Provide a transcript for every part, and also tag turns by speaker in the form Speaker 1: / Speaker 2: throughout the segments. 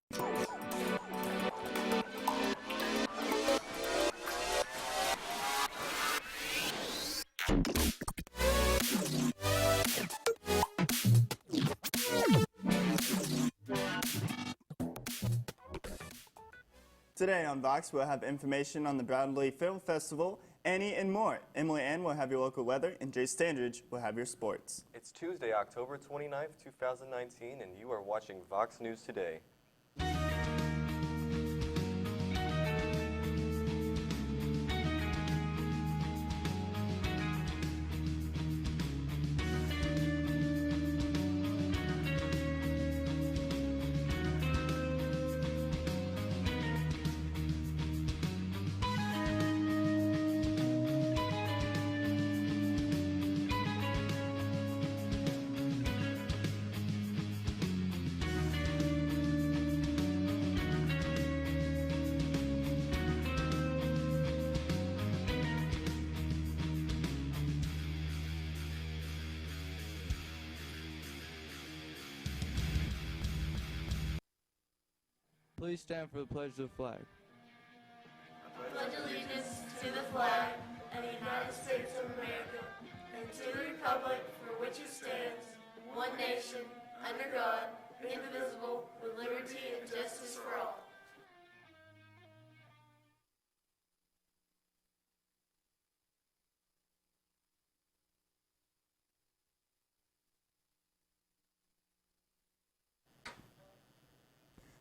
Speaker 1: Today on Vox, we'll have information on the Bradley Film Festival, Annie, and more. Emily Ann will have your local weather, and Jay Standridge will have your sports.
Speaker 2: It's Tuesday, October 29th, 2019, and you are watching Vox News Today.
Speaker 3: Please stand for the pledge of the flag.
Speaker 4: I pledge allegiance to the flag of the United States of America and to the republic for which it stands, one nation, under God, indivisible, with liberty and justice for all.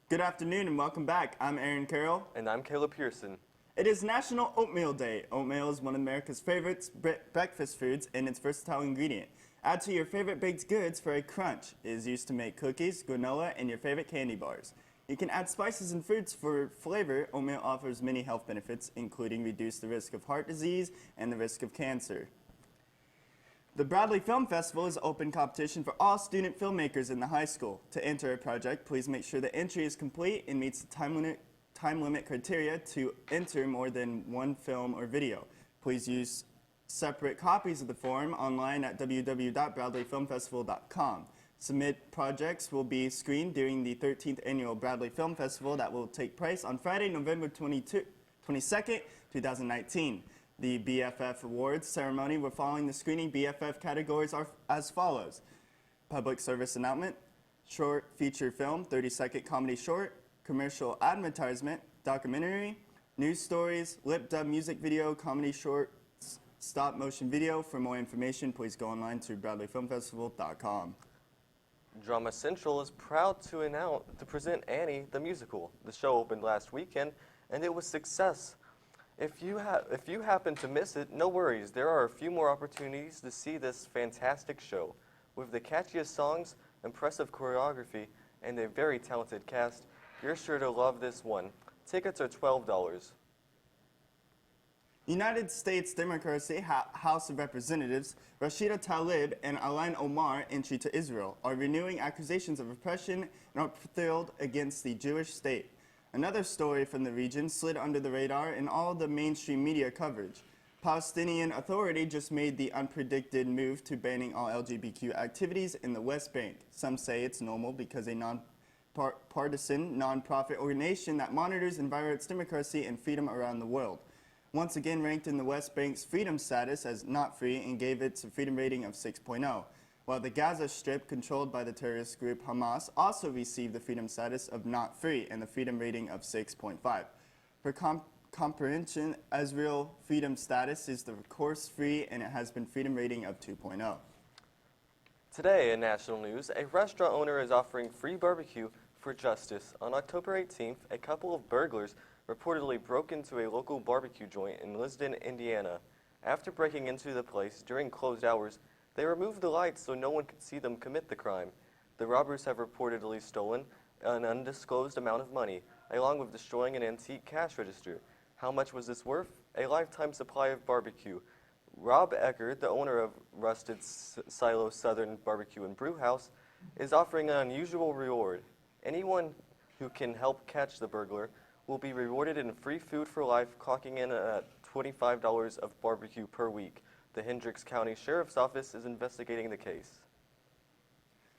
Speaker 1: Good afternoon and welcome back. I'm Aaron Carroll.
Speaker 2: And I'm Caleb Pearson.
Speaker 1: It is National Oatmeal Day. Oatmeal is one of America's favorite breakfast foods and its versatile ingredient. Add to your favorite baked goods for a crunch. It is used to make cookies, granola, and your favorite candy bars. You can add spices and fruits for flavor. Oatmeal offers many health benefits, including reduce the risk of heart disease and the risk of cancer. The Bradley Film Festival is an open competition for all student filmmakers in the high school. To enter a project, please make sure the entry is complete and meets the time limit criteria to enter more than one film or video. Please use separate copies of the form online at www.bradleyfilmfestival.com. Submit projects will be screened during the 13th Annual Bradley Film Festival that will take place on Friday, November 22nd, 2019. The BFF Awards ceremony will following the screening. BFF categories are as follows: Public Service Announcement, Short Feature Film, 30-second Comedy Short, Commercial Advertisement, Documentary, News Stories, Lip Dub Music Video, Comedy Shorts, Stop Motion Video. For more information, please go online to bradleyfilmfestival.com.
Speaker 2: Drama Central is proud to present Annie the musical. The show opened last weekend, and it was a success. If you happen to miss it, no worries. There are a few more opportunities to see this fantastic show. With the catchiest songs, impressive choreography, and a very talented cast, you're sure to love this one. Tickets are $12.
Speaker 1: United States Democracy House of Representatives Rashida Tlaib and Alain Omar, entry to Israel, are renewing accusations of oppression and upheaval against the Jewish state. Another story from the region slid under the radar in all the mainstream media coverage. Palestinian Authority just made the unpredicted move to banning all LGBTQ activities in the West Bank. Some say it's normal because a non-partisan, non-profit organization that monitors and violates democracy and freedom around the world. Once again ranked in the West Bank's freedom status as not free and gave it a freedom rating of 6.0. While the Gaza Strip, controlled by the terrorist group Hamas, also received the freedom status of not free and the freedom rating of 6.5. For comprehension, Israel freedom status is the course free and it has been freedom rating of 2.0.
Speaker 2: Today in national news, a restaurant owner is offering free barbecue for justice. On October 18th, a couple of burglars reportedly broke into a local barbecue joint in Lisbon, Indiana. After breaking into the place during closed hours, they removed the lights so no one could see them commit the crime. The robbers have reportedly stolen an undisclosed amount of money, along with destroying an antique cash register. How much was this worth? A lifetime supply of barbecue. Rob Eckert, the owner of Rusted Silo Southern Barbecue and Brew House, is offering an unusual reward. Anyone who can help catch the burglar will be rewarded in free food for life, clocking in at $25 of barbecue per week. The Hendricks County Sheriff's Office is investigating the case.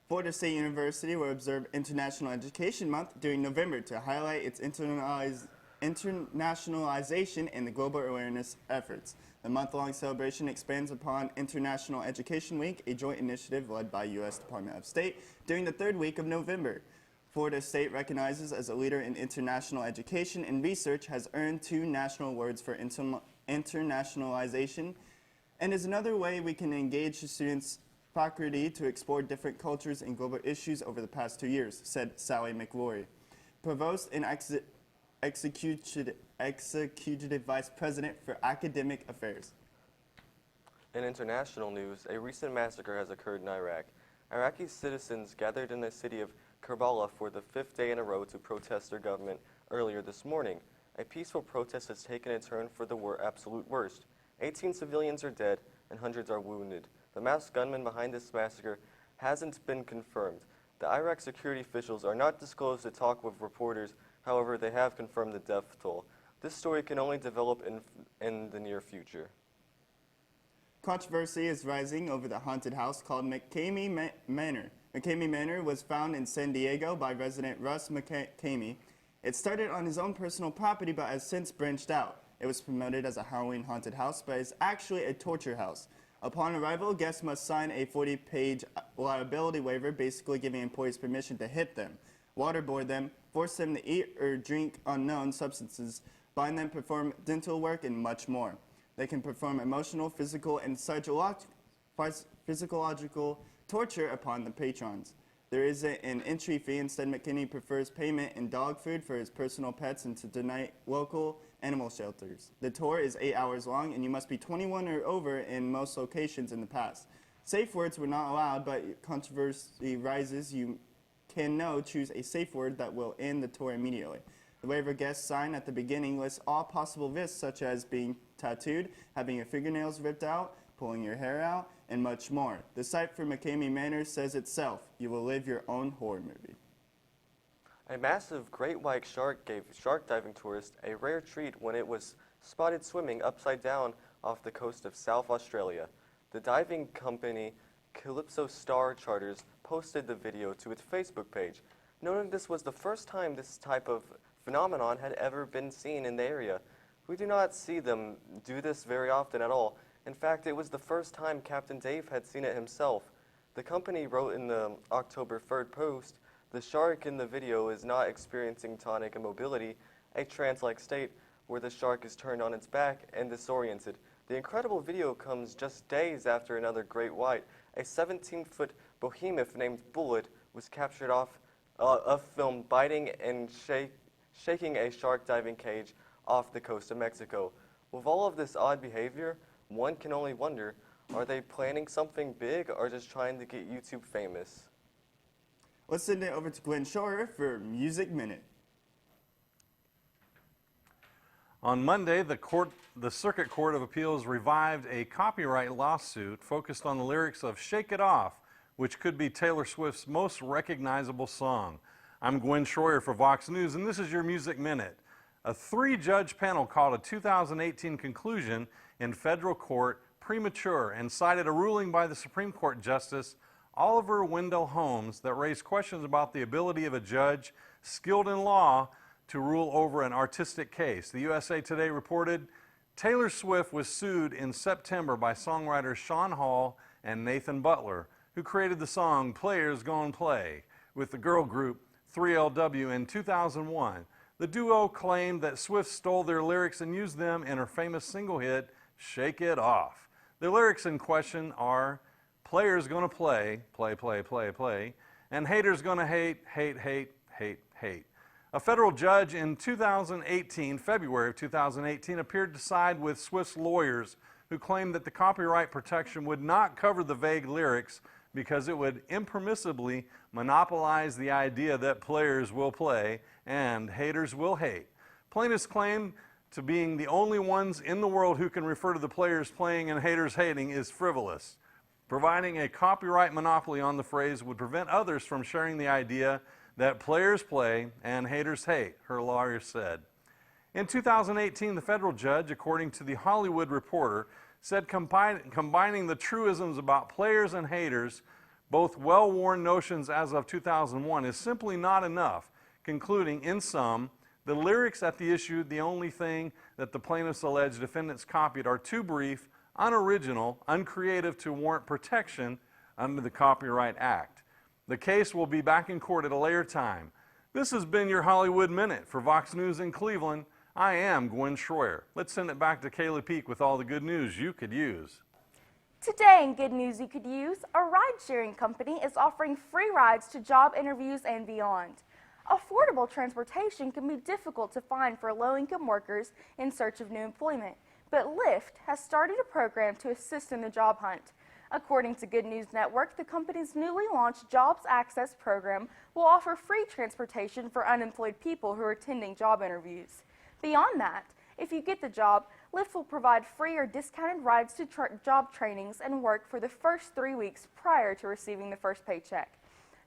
Speaker 1: Florida State University will observe International Education Month during November to highlight its internationalization and the global awareness efforts. The month-long celebration expands upon International Education Week, a joint initiative led by U.S. Department of State during the third week of November. Florida State, recognizes as a leader in international education and research, has earned 2 national awards for internationalization, and is another way we can engage the students' faculty to explore different cultures and global issues over the past 2 years, said Sally McLaury, Provost and Executive Vice President for Academic Affairs.
Speaker 2: In international news, a recent massacre has occurred in Iraq. Iraqi citizens gathered in the city of Karbala for the 5th day in a row to protest their government earlier this morning. A peaceful protest has taken a turn for the absolute worst. 18 civilians are dead and hundreds are wounded. The masked gunman behind this massacre hasn't been confirmed. The Iraq security officials are not disclosed to talk with reporters. However, they have confirmed the death toll. This story can only develop in the near future.
Speaker 1: Controversy is rising over the haunted house called McCamey Manor. McCamey Manor was found in San Diego by resident Russ McCamey. It started on his own personal property but has since branched out. It was promoted as a Halloween haunted house but is actually a torture house. Upon arrival, guests must sign a 40-page liability waiver, basically giving employees permission to hit them, waterboard them, force them to eat or drink unknown substances, bind them, perform dental work, and much more. They can perform emotional, physical, and physiological torture upon the patrons. There is an entry fee. Instead, McKinney prefers payment in dog food for his personal pets and to donate local animal shelters. The tour is 8 hours long, and you must be 21 or over in most locations in the past. Safe words were not allowed, but controversy rises. You can choose a safe word that will end the tour immediately. The waiver guests sign at the beginning lists all possible risks, such as being tattooed, having your fingernails ripped out, pulling your hair out, and much more. The site for McCamey Manor says itself, you will live your own horror movie.
Speaker 2: A massive great white shark gave shark diving tourists a rare treat when it was spotted swimming upside down off the coast of South Australia. The diving company Calypso Star Charters posted the video to its Facebook page, noting this was the first time this type of phenomenon had ever been seen in the area. We do not see them do this very often at all. In fact, it was the first time Captain Dave had seen it himself. The company wrote in the October 3rd post, "The shark in the video is not experiencing tonic immobility, a trance-like state where the shark is turned on its back and disoriented. The incredible video comes just days after another great white, a 17-foot behemoth named Bullet, was captured off film biting and shaking a shark diving cage off the coast of Mexico. With all of this odd behavior, one can only wonder, are they planning something big or just trying to get YouTube famous?"
Speaker 1: Let's send it over to Gwen Shroyer for Music Minute.
Speaker 5: On Monday, the Circuit Court of Appeals revived a copyright lawsuit focused on the lyrics of "Shake It Off," which could be Taylor Swift's most recognizable song. I'm Gwen Shroyer for Vox News, and this is your Music Minute. A 3-judge panel called a 2018 conclusion in federal court premature and cited a ruling by the Supreme Court Justice Oliver Wendell Holmes that raised questions about the ability of a judge skilled in law to rule over an artistic case. The USA Today reported Taylor Swift was sued in September by songwriters Sean Hall and Nathan Butler, who created the song Players Gonna Play with the girl group 3LW in 2001. The duo claimed that Swift stole their lyrics and used them in her famous single hit, Shake It Off. The lyrics in question are, "Players gonna play, play, play, play, play, and haters gonna hate, hate, hate, hate, hate." A federal judge in February of 2018, appeared to side with Swift's lawyers who claimed that the copyright protection would not cover the vague lyrics because it would impermissibly monopolize the idea that players will play and haters will hate. Plaintiffs claim to being the only ones in the world who can refer to the players playing and haters hating is frivolous. Providing a copyright monopoly on the phrase would prevent others from sharing the idea that players play and haters hate, her lawyer said. In 2018, the federal judge, according to The Hollywood Reporter, said combining the truisms about players and haters both well-worn notions as of 2001 is simply not enough, concluding, in sum, the lyrics at the issue, the only thing that the plaintiffs allege defendants copied, are too brief, unoriginal, uncreative to warrant protection under the Copyright Act. The case will be back in court at a later time. This has been your Hollywood Minute. For Vox News in Cleveland, I am Gwen Shroyer. Let's send it back to Kayla Peak with all the good news you could use.
Speaker 6: Today in Good News You Could Use, a ride-sharing company is offering free rides to job interviews and beyond. Affordable transportation can be difficult to find for low-income workers in search of new employment, but Lyft has started a program to assist in the job hunt. According to Good News Network, the company's newly launched Jobs Access program will offer free transportation for unemployed people who are attending job interviews. Beyond that, if you get the job, Lyft will provide free or discounted rides to job trainings and work for the first 3 weeks prior to receiving the first paycheck.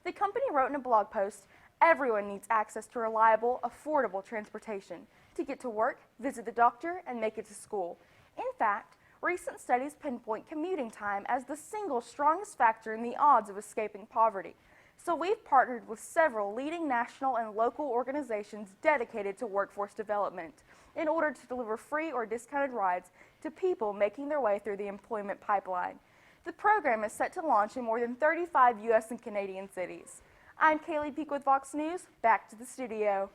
Speaker 6: The company wrote in a blog post, "Everyone needs access to reliable, affordable transportation to get to work, visit the doctor, and make it to school." In fact, recent studies pinpoint commuting time as the single strongest factor in the odds of escaping poverty. So we've partnered with several leading national and local organizations dedicated to workforce development in order to deliver free or discounted rides to people making their way through the employment pipeline. The program is set to launch in more than 35 U.S. and Canadian cities. I'm Kaylee Peak with Vox News. Back to the studio.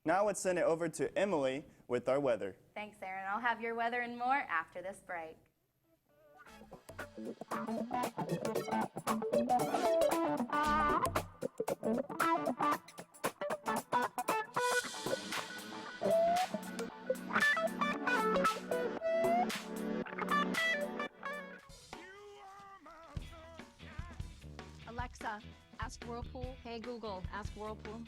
Speaker 1: Now let's send it over to Emily with our weather.
Speaker 7: Thanks, Aaron. I'll have your weather and more after this break.
Speaker 8: Alexa, ask Whirlpool. Hey Google, ask Whirlpool.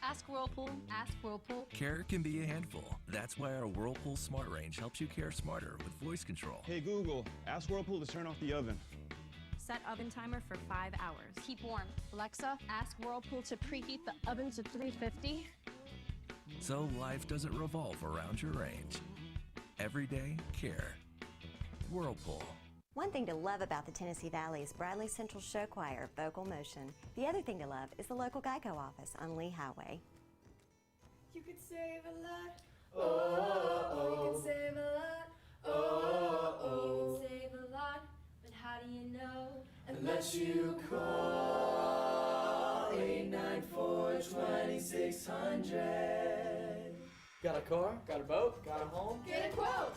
Speaker 8: Ask Whirlpool. Ask Whirlpool.
Speaker 9: Care can be a handful. That's why our Whirlpool Smart Range helps you care smarter with voice control.
Speaker 10: Hey Google, ask Whirlpool to turn off the oven.
Speaker 8: Set oven timer for 5 hours. Keep warm. Alexa, ask Whirlpool to preheat the oven to 350.
Speaker 9: So life doesn't revolve around your range. Everyday care. Whirlpool.
Speaker 11: One thing to love about the Tennessee Valley is Bradley Central Show Choir, Vocal Motion. The other thing to love is the local Geico office on Lee Highway.
Speaker 4: You could save a lot. Oh, you can save a lot. Oh, you can save a lot. But how do you know? Unless you call 894-2600.
Speaker 3: Got a car? Got a boat? Got a home?
Speaker 4: Get a quote.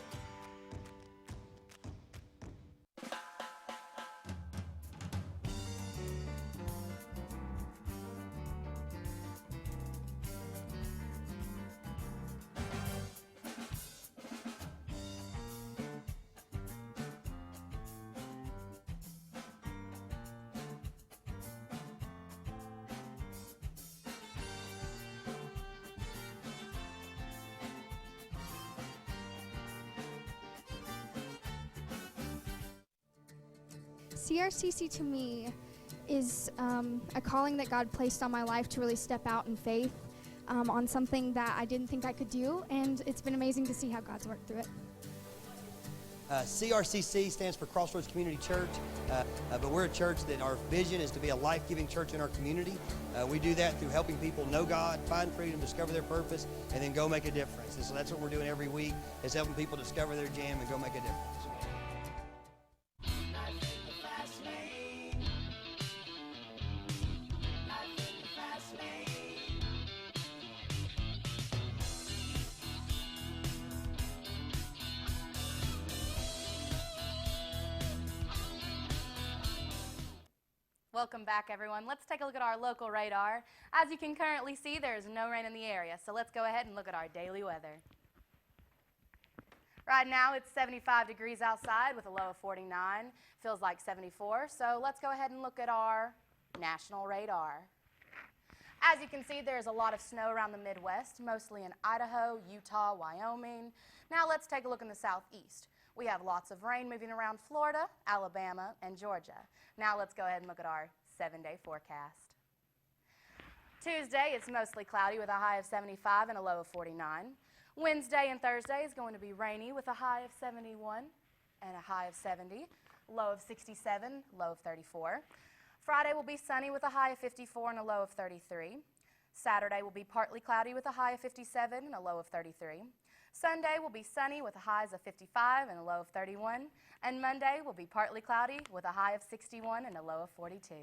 Speaker 12: CRCC to me is a calling that God placed on my life to really step out in faith on something that I didn't think I could do, and it's been amazing to see how God's worked through it.
Speaker 13: CRCC stands for Crossroads Community Church, but we're a church that our vision is to be a life-giving church in our community. We do that through helping people know God, find freedom, discover their purpose, and then go make a difference. And so that's what we're doing every week, is helping people discover their jam and go make a difference.
Speaker 7: Welcome back, everyone. Let's take a look at our local radar. As you can currently see, there is no rain in the area, so let's go ahead and look at our daily weather. Right now, it's 75 degrees outside with a low of 49. Feels like 74, so let's go ahead and look at our national radar. As you can see, there's a lot of snow around the Midwest, mostly in Idaho, Utah, Wyoming. Now let's take a look in the southeast. We have lots of rain moving around Florida, Alabama, and Georgia. Now let's go ahead and look at our 7-day forecast. Tuesday, it's mostly cloudy with a high of 75 and a low of 49. Wednesday and Thursday is going to be rainy with a high of 71 and a high of 70. low of 67, low of 34. Friday will be sunny with a high of 54 and a low of 33. Saturday will be partly cloudy with a high of 57 and a low of 33. Sunday will be sunny with highs of 55 and a low of 31. And Monday will be partly cloudy with a high of 61 and a low of 42.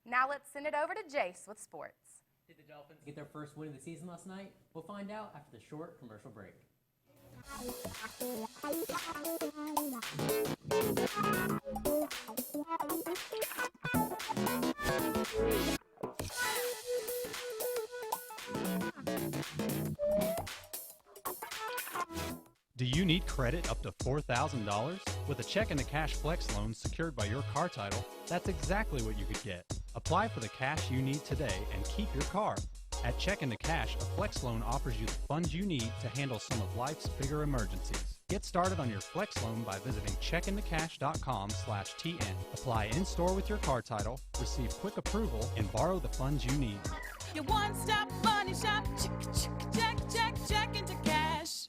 Speaker 7: Now let's send it over to Jace with sports.
Speaker 14: Did the Dolphins get their first win of the season last night? We'll find out after the short commercial break.
Speaker 15: Do you need credit up to $4,000? With a check into cash flex loan secured by your car title, that's exactly what you could get. Apply for the cash you need today and keep your car. At Check into Cash, a flex loan offers you the funds you need to handle some of life's bigger emergencies. Get started on your flex loan by visiting checkintocash.com/TN. Apply in-store with your car title, receive quick approval, and borrow the funds you need.
Speaker 16: Your one-stop money shop. Check into cash.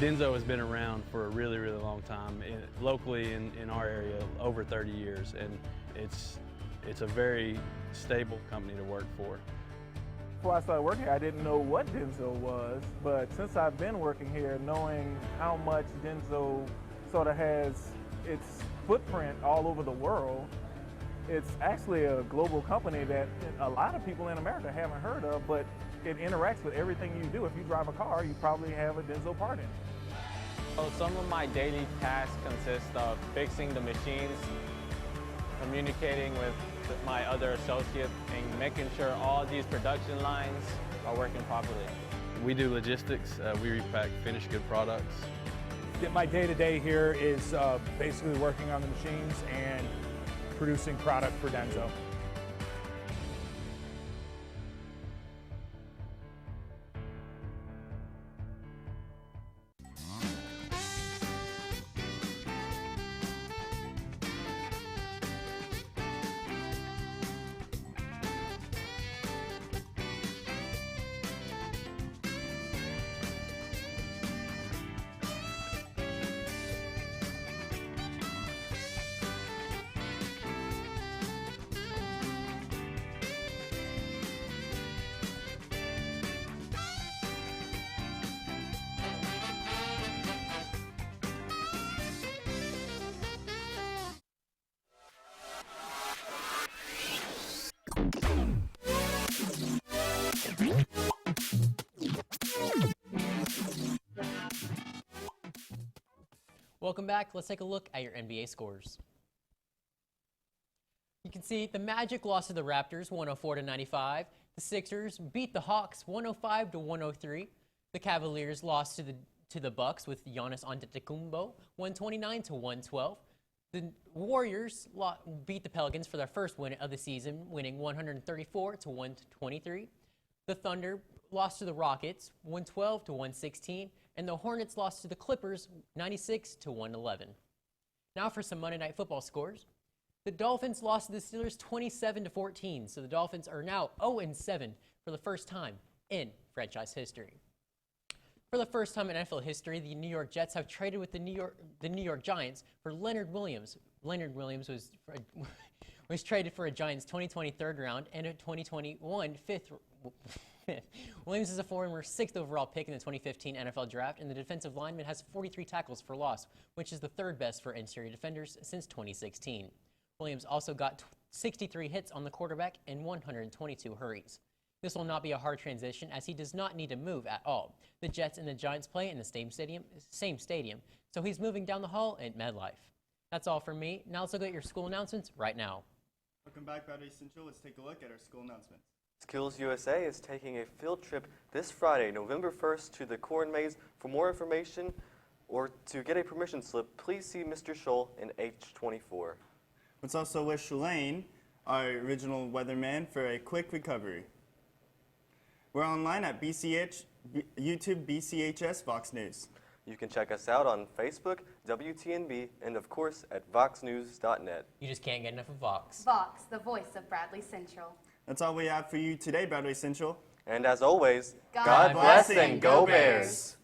Speaker 17: Denso has been around for a really, really long time, locally in our area, over 30 years, and it's a very stable company to work for.
Speaker 18: Before I started working here, I didn't know what Denso was, but since I've been working here, knowing how much Denso sort of has its footprint all over the world, it's actually a global company that a lot of people in America haven't heard of, but it interacts with everything you do. If you drive a car, you probably have a Denso part in it.
Speaker 19: So some of my daily tasks consist of fixing the machines, communicating with my other associates, and making sure all these production lines are working properly.
Speaker 17: We do logistics. We repack finished good products.
Speaker 18: My day-to-day here is basically working on the machines and producing product for Denso.
Speaker 14: Welcome back. Let's take a look at your NBA scores. You can see the Magic lost to the Raptors 104-95. The Sixers beat the Hawks 105-103. The Cavaliers lost to the Bucks with Giannis Antetokounmpo 129-112. The Warriors beat the Pelicans for their first win of the season, winning 134-123. The Thunder lost to the Rockets 112-116. And the Hornets lost to the Clippers 96-111. Now for some Monday Night Football scores. The Dolphins lost to the Steelers 27-14, so the Dolphins are now 0-7 for the first time in franchise history. For the first time in NFL history, the New York Jets have traded with the New York Giants for Leonard Williams. Leonard Williams was traded for a Giants 2020 third round and a 2021 fifth. Williams is a former 6th overall pick in the 2015 NFL Draft, and the defensive lineman has 43 tackles for loss, which is the third best for interior defenders since 2016. Williams also got 63 hits on the quarterback and 122 hurries. This will not be a hard transition, as he does not need to move at all. The Jets and the Giants play in the same stadium, so he's moving down the hall at MetLife. That's all from me. Now let's look at your school announcements right now.
Speaker 1: Welcome back, Battery Central. Let's take a look at our school announcements.
Speaker 2: Skills USA is taking a field trip this Friday, November 1st, to the corn maze. For more information, or to get a permission slip, please see Mr. Scholl in H24.
Speaker 1: Let's also wish Lane, our original weatherman, for a quick recovery. We're online at YouTube BCHS VOX News.
Speaker 2: You can check us out on Facebook, WTNB, and of course at voxnews.net.
Speaker 14: You just can't get enough of Vox.
Speaker 7: Vox, the voice of Bradley Central.
Speaker 1: That's all we have for you today, Bradley Central.
Speaker 2: And as always,
Speaker 7: God
Speaker 2: bless and go Bears!